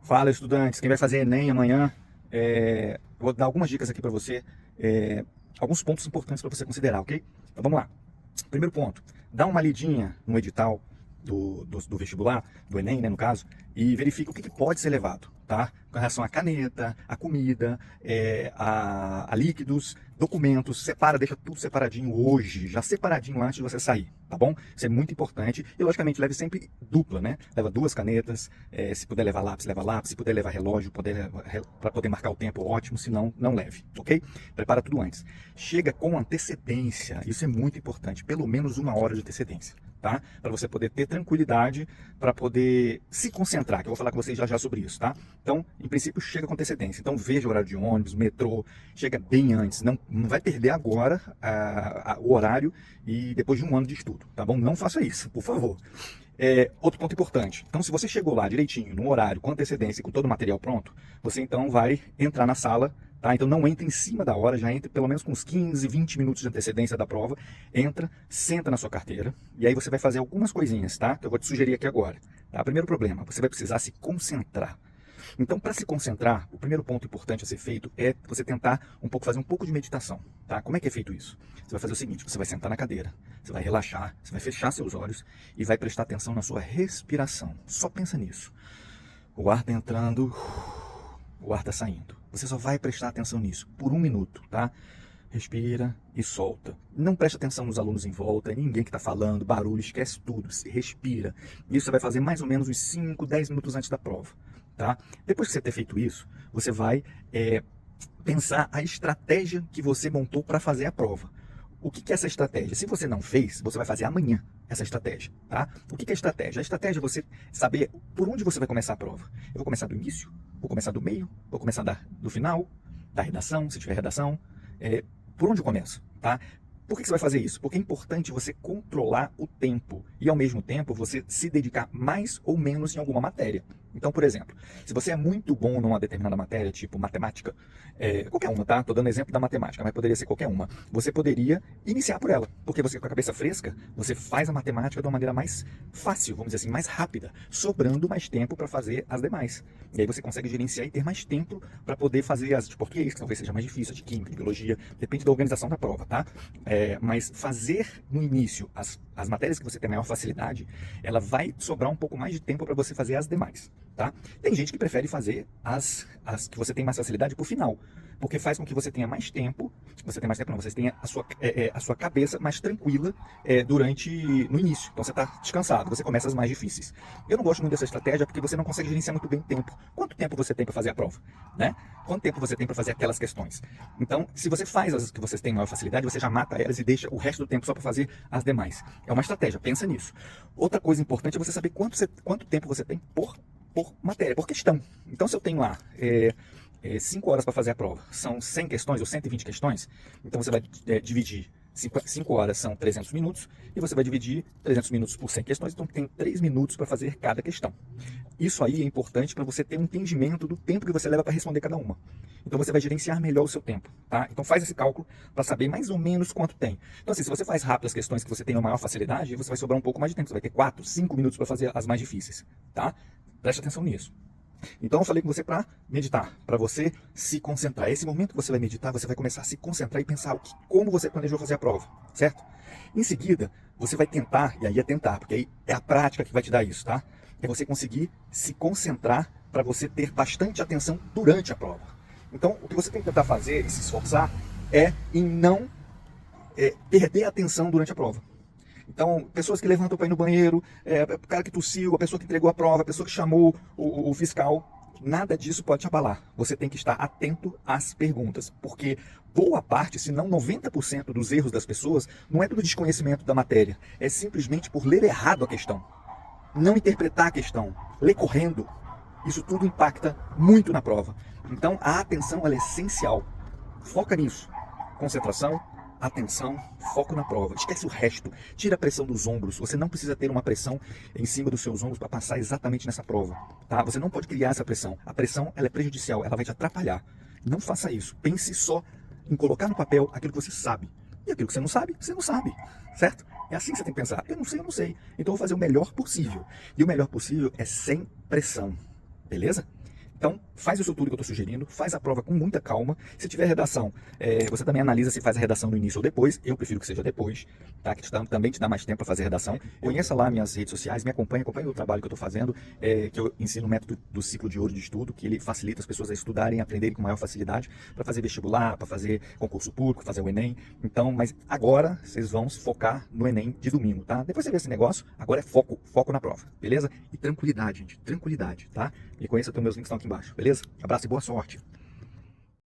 Fala, estudantes, quem vai fazer Enem amanhã, vou dar algumas dicas aqui para você, alguns pontos importantes para você considerar, ok? Então vamos lá. Primeiro ponto, dá uma lidinha no edital do vestibular, do Enem, né, no caso, e verifica o que pode ser levado, tá? Com relação à caneta, à comida, a líquidos, documentos, separa, deixa tudo separadinho hoje, já separadinho antes de você sair, tá bom? Isso é muito importante e, logicamente, leve sempre dupla, né? Leva duas canetas, se puder levar lápis, leva lápis, se puder levar relógio, para poder marcar o tempo, ótimo, se não, não leve, ok? Prepara tudo antes. Chega com antecedência, isso é muito importante, pelo menos 1 hora de antecedência. Tá? Para você poder ter tranquilidade, para poder se concentrar, que eu vou falar com vocês já sobre isso, tá? Então, em princípio, chega com antecedência. Então, veja o horário de ônibus, metrô, chega bem antes. Não vai perder agora o horário e depois de 1 ano de estudo, tá bom? Não faça isso, por favor. Outro ponto importante. Então, se você chegou lá direitinho, no horário, com antecedência e com todo o material pronto, você então vai entrar na sala. Tá? Então não entre em cima da hora, já entre pelo menos com uns 15, 20 minutos de antecedência da prova. Entra, senta na sua carteira e aí você vai fazer algumas coisinhas, tá? Que eu vou te sugerir aqui agora. Tá? Primeiro problema, você vai precisar se concentrar. Então, para se concentrar, o primeiro ponto importante a ser feito é você tentar fazer um pouco de meditação. Tá? Como é que é feito isso? Você vai fazer o seguinte, você vai sentar na cadeira, você vai relaxar, você vai fechar seus olhos e vai prestar atenção na sua respiração. Só pensa nisso. O ar está entrando, o ar está saindo. Você só vai prestar atenção nisso por 1 minuto, tá? Respira e solta. Não preste atenção nos alunos em volta, ninguém que está falando, barulho, esquece tudo. Respira. Isso você vai fazer mais ou menos uns 5, 10 minutos antes da prova, tá? Depois que você ter feito isso, você vai pensar a estratégia que você montou para fazer a prova. O que é essa estratégia? Se você não fez, você vai fazer amanhã essa estratégia, tá? O que é a estratégia? A estratégia é você saber por onde você vai começar a prova. Eu vou começar do início, vou começar do meio, vou começar do final, da redação, se tiver redação. Por onde eu começo, tá? Por que você vai fazer isso? Porque é importante você controlar o tempo e, ao mesmo tempo, você se dedicar mais ou menos em alguma matéria. Então, por exemplo, se você é muito bom numa determinada matéria, tipo matemática, qualquer uma, tá? Estou dando exemplo da matemática, mas poderia ser qualquer uma. Você poderia iniciar por ela, porque você, com a cabeça fresca, você faz a matemática de uma maneira mais fácil, vamos dizer assim, mais rápida, sobrando mais tempo para fazer as demais. E aí você consegue gerenciar e ter mais tempo para poder fazer as de português, que talvez seja mais difícil, de química, de biologia, depende da organização da prova, tá? Mas fazer no início as matérias que você tem maior facilidade, ela vai sobrar um pouco mais de tempo para você fazer as demais, tá? Tem gente que prefere fazer as que você tem mais facilidade para o final, porque faz com que você tenha mais tempo, você tenha a sua cabeça mais tranquila no início. Então você está descansado, você começa as mais difíceis. Eu não gosto muito dessa estratégia porque você não consegue gerenciar muito bem o tempo. Quanto tempo você tem para fazer a prova, né? Quanto tempo você tem para fazer aquelas questões? Então, se você faz as que você tem maior facilidade, você já mata elas e deixa o resto do tempo só para fazer as demais. É uma estratégia, pensa nisso. Outra coisa importante é você saber quanto tempo você tem por matéria, por questão. Então, se eu tenho lá 5 horas para fazer a prova, são 100 questões ou 120 questões, então você vai dividir 5 horas são 300 minutos, e você vai dividir 300 minutos por 100 questões, então tem 3 minutos para fazer cada questão. Isso aí é importante para você ter um entendimento do tempo que você leva para responder cada uma. Então você vai gerenciar melhor o seu tempo, tá? Então faz esse cálculo para saber mais ou menos quanto tem. Então assim, se você faz rápido as questões que você tem a maior facilidade, você vai sobrar um pouco mais de tempo, você vai ter 4, 5 minutos para fazer as mais difíceis, tá? Preste atenção nisso. Então eu falei com você para meditar, para você se concentrar. Esse momento que você vai meditar, você vai começar a se concentrar e pensar como você planejou fazer a prova, certo? Em seguida, você vai tentar, e aí é tentar, porque aí é a prática que vai te dar isso, tá? É você conseguir se concentrar para você ter bastante atenção durante a prova. Então, o que você tem que tentar fazer e se esforçar é em não perder a atenção durante a prova. Então, pessoas que levantam para ir no banheiro, o cara que tossiu, a pessoa que entregou a prova, a pessoa que chamou o fiscal, nada disso pode te abalar. Você tem que estar atento às perguntas, porque boa parte, se não 90% dos erros das pessoas, não é pelo desconhecimento da matéria, é simplesmente por ler errado a questão, não interpretar a questão, ler correndo. Isso tudo impacta muito na prova. Então, a atenção ela é essencial. Foca nisso. Concentração, atenção, foco na prova. Esquece o resto. Tira a pressão dos ombros. Você não precisa ter uma pressão em cima dos seus ombros para passar exatamente nessa prova, tá? Você não pode criar essa pressão. A pressão ela é prejudicial, ela vai te atrapalhar. Não faça isso. Pense só em colocar no papel aquilo que você sabe. E aquilo que você não sabe, certo? É assim que você tem que pensar. Eu não sei. Então eu vou fazer o melhor possível. E o melhor possível é sem pressão. Beleza? Então, faz isso tudo que eu estou sugerindo, faz a prova com muita calma. Se tiver redação, você também analisa se faz a redação no início ou depois. Eu prefiro que seja depois, tá? Que também te dá mais tempo para fazer a redação. Conheça lá minhas redes sociais, me acompanhe o trabalho que eu estou fazendo, que eu ensino o método do ciclo de ouro de estudo, que ele facilita as pessoas a estudarem, a aprenderem com maior facilidade, para fazer vestibular, para fazer concurso público, fazer o Enem. Então, mas agora vocês vão se focar no Enem de domingo, tá? Depois você vê esse negócio, agora é foco na prova, beleza? E tranquilidade, gente, tranquilidade, tá? Me conheça, meus links estão aqui embaixo, beleza? Abraço e boa sorte!